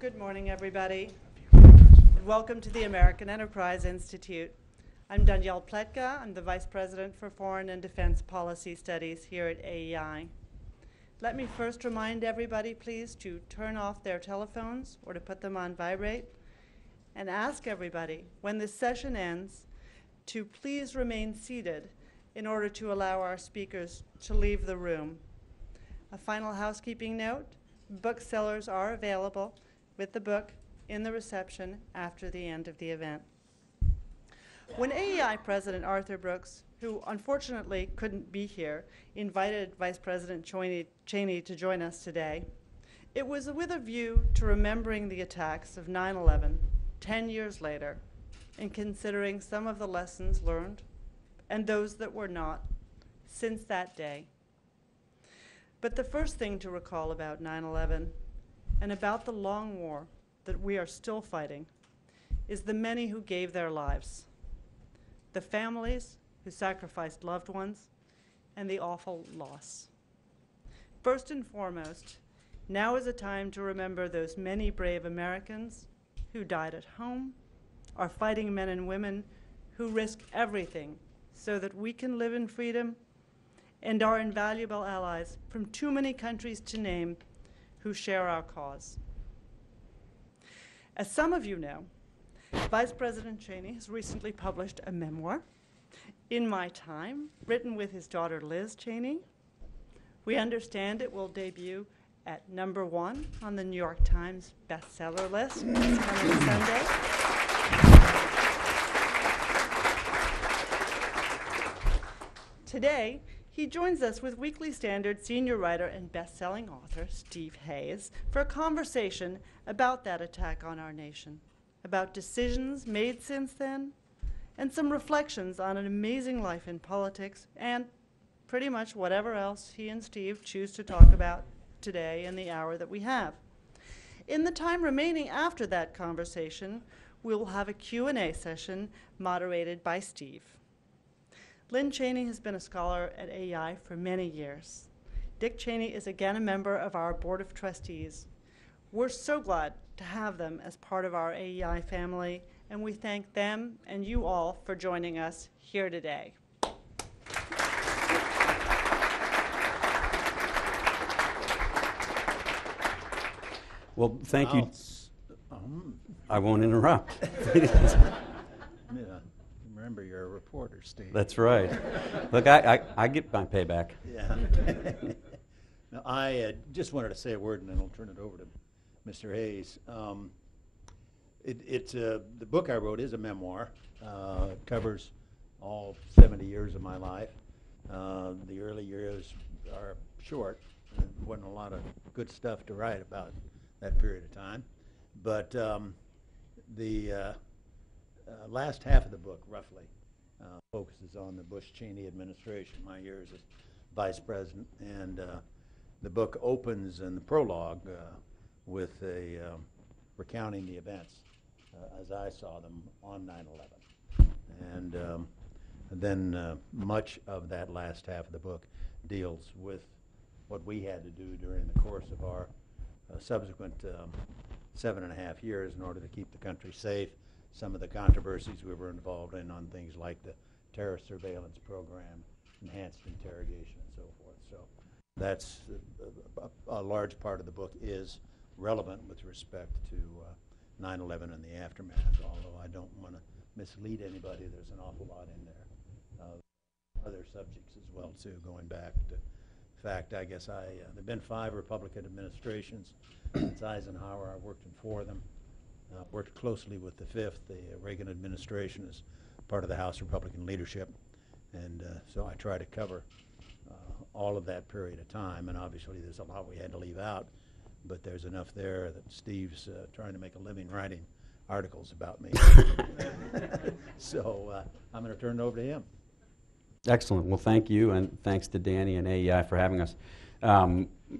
Good morning, everybody, and welcome to the American Enterprise Institute. I'm Danielle Pletka. I'm the Vice President for Foreign and Defense Policy Studies here at AEI. Let me first remind everybody, please, to turn off their telephones or to put them on vibrate, and ask everybody, when this session ends, to please remain seated in order to allow our speakers to leave the room. A final housekeeping note, booksellers are available with the book in the reception after the end of the event. When AEI President Arthur Brooks, who unfortunately couldn't be here, invited Vice President Cheney to join us today, it was with a view to remembering the attacks of 9/11 10 years later and considering some of the lessons learned and those that were not since that day. But the first thing to recall about 9/11 and about the long war that we are still fighting is the many who gave their lives, the families who sacrificed loved ones, and the awful loss. First and foremost, now is a time to remember those many brave Americans who died at home, our fighting men and women who risk everything so that we can live in freedom, and our invaluable allies from too many countries to name who share our cause. As some of you know, Vice President Cheney has recently published a memoir, In My Time, written with his daughter Liz Cheney. We understand it will debut at #1 on the New York Times bestseller list this coming Sunday. Today, he joins us with Weekly Standard senior writer and best-selling author Steve Hayes for a conversation about that attack on our nation, about decisions made since then, and some reflections on an amazing life in politics and pretty much whatever else he and Steve choose to talk about today in the hour that we have. In the time remaining after that conversation, we'll have a Q&A session moderated by Steve. Lynn Cheney has been a scholar at AEI for many years. Dick Cheney is again a member of our Board of Trustees. We're so glad to have them as part of our AEI family, and we thank them and you all for joining us here today. Well, thank you. I won't interrupt. Remember, you're a reporter, Steve. That's right. Look, I get my payback. Yeah. Now, I just wanted to say a word, and then I'll turn it over to Mr. Hayes. The book I wrote is a memoir. It covers all 70 years of my life. The early years are short. There wasn't a lot of good stuff to write about that period of time. But the last half of the book, roughly, focuses on the Bush-Cheney administration, my years as vice president. And the book opens in the prologue with recounting the events as I saw them on 9/11. And then much of that last half of the book deals with what we had to do during the course of our subsequent 7.5 years in order to keep the country safe, some of the controversies we were involved in on things like the terrorist surveillance program, enhanced interrogation, and so forth. So that's a large part of the book is relevant with respect to 9/11 and the aftermath, although I don't want to mislead anybody. There's an awful lot in there. Other subjects as well, too, going back to, in fact, I guess there have been 5 Republican administrations since Eisenhower. I worked in 4 of them. Worked closely with the 5th, the Reagan administration, as part of the House Republican leadership. And so I try to cover all of that period of time. And obviously there's a lot we had to leave out, but there's enough there that Steve's trying to make a living writing articles about me. So I'm going to turn it over to him. Excellent. Well, thank you, and thanks to Danny and AEI for having us.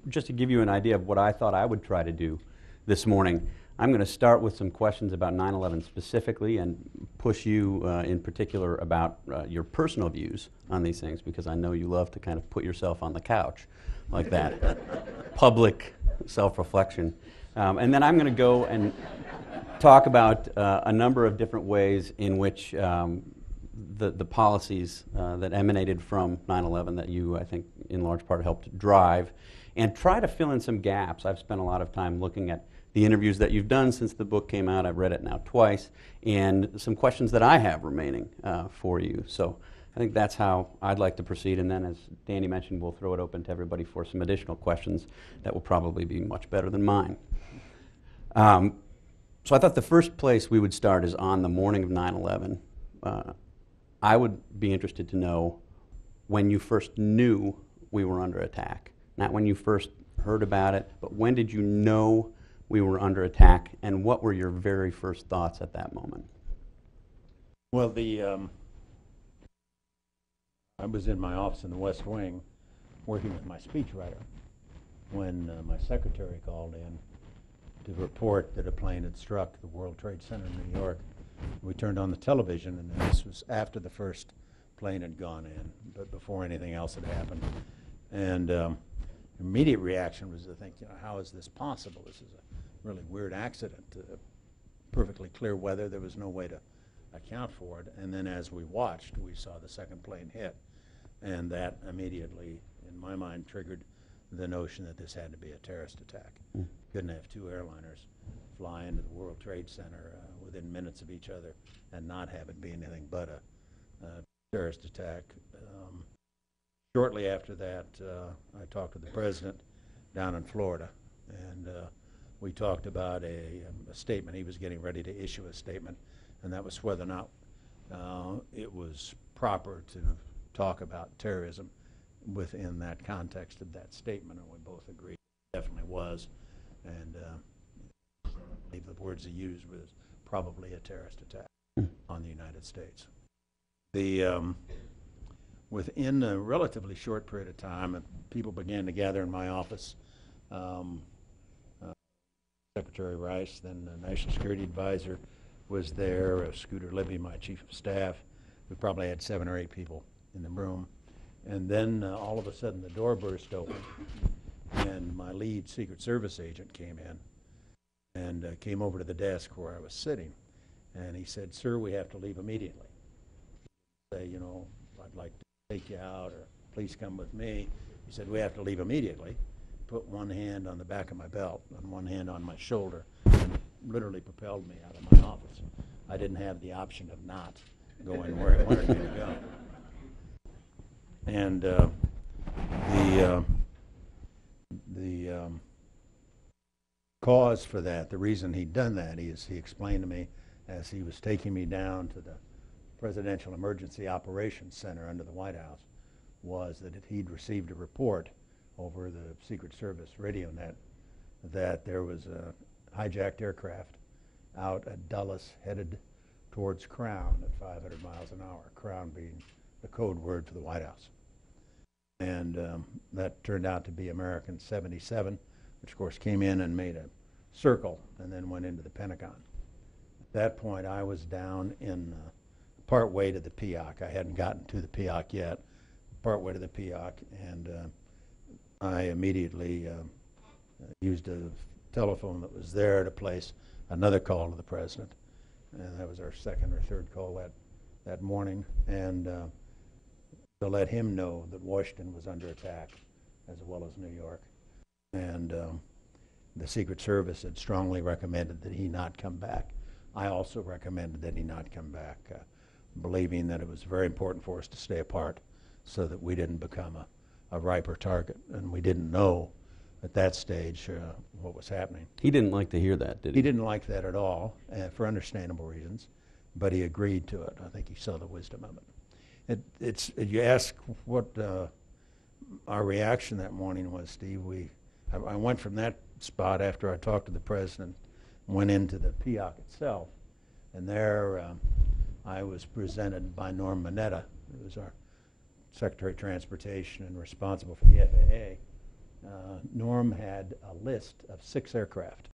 Just to give you an idea of what I thought I would try to do this morning, I'm going to start with some questions about 9/11 specifically and push you in particular about your personal views on these things, because I know you love to kind of put yourself on the couch like that. Public self-reflection. And then I'm going to go and talk about a number of different ways in which the policies that emanated from 9/11 that you, I think, in large part helped drive, and try to fill in some gaps. I've spent a lot of time looking at the interviews that you've done since the book came out. I've read it now twice, and some questions that I have remaining for you. So I think that's how I'd like to proceed, and then, as Danny mentioned, we'll throw it open to everybody for some additional questions that will probably be much better than mine. So I thought the first place we would start is on the morning of 9/11. I would be interested to know when you first knew we were under attack. Not when you first heard about it, but when did you know we were under attack, and what were your very first thoughts at that moment? Well, I was in my office in the West Wing working with my speechwriter when my secretary called in to report that a plane had struck the World Trade Center in New York. We turned on the television, and this was after the first plane had gone in, but before anything else had happened. And immediate reaction was to think, how is this possible? This is a really weird accident. Perfectly clear weather. There was no way to account for it. And then as we watched, we saw the second plane hit. And that immediately, in my mind, triggered the notion that this had to be a terrorist attack. Couldn't have two airliners fly into the World Trade Center within minutes of each other and not have it be anything but a terrorist attack. Shortly after that, I talked to the president down in Florida, and we talked about a statement. He was getting ready to issue a statement, and that was whether or not it was proper to talk about terrorism within that context of that statement, and we both agreed it definitely was. And I believe the words he used was probably a terrorist attack on the United States. Within a relatively short period of time, people began to gather in my office. Secretary Rice, then the National Security Advisor, was there. Scooter Libby, my chief of staff. We probably had 7 or 8 people in the room. And then all of a sudden the door burst open, and my lead Secret Service agent came in and came over to the desk where I was sitting. And he said, "Sir, we have to leave immediately." Say, "I'd like to take you out, or please come with me." He said, "We have to leave immediately." Put one hand on the back of my belt and one hand on my shoulder, and literally propelled me out of my office. I didn't have the option of not going where I wanted me to go. And the cause for that, the reason he'd done that, is he explained to me as he was taking me down to the Presidential Emergency Operations Center under the White House, was that he'd received a report over the Secret Service radio net that there was a hijacked aircraft out at Dulles headed towards Crown at 500 miles an hour, Crown being the code word for the White House. And that turned out to be American 77, which of course came in and made a circle and then went into the Pentagon. At that point, I was down in part way to the PIOC. I hadn't gotten to the PIOC yet, part way to the PIOC, and I immediately used a telephone that was there to place another call to the president, and that was our second or third call that morning, and to let him know that Washington was under attack as well as New York. And the Secret Service had strongly recommended that he not come back. I also recommended that he not come back, believing that it was very important for us to stay apart so that we didn't become a riper target. And we didn't know at that stage what was happening. He didn't like to hear that, did he? He didn't like that at all, for understandable reasons, but he agreed to it. I think he saw the wisdom of it. You ask what our reaction that morning was, Steve. I went from that spot after I talked to the president, went into the PIOC itself, and there I was presented by Norm Mineta, who was our Secretary of Transportation and responsible for the FAA. Norm had a list of 6 aircraft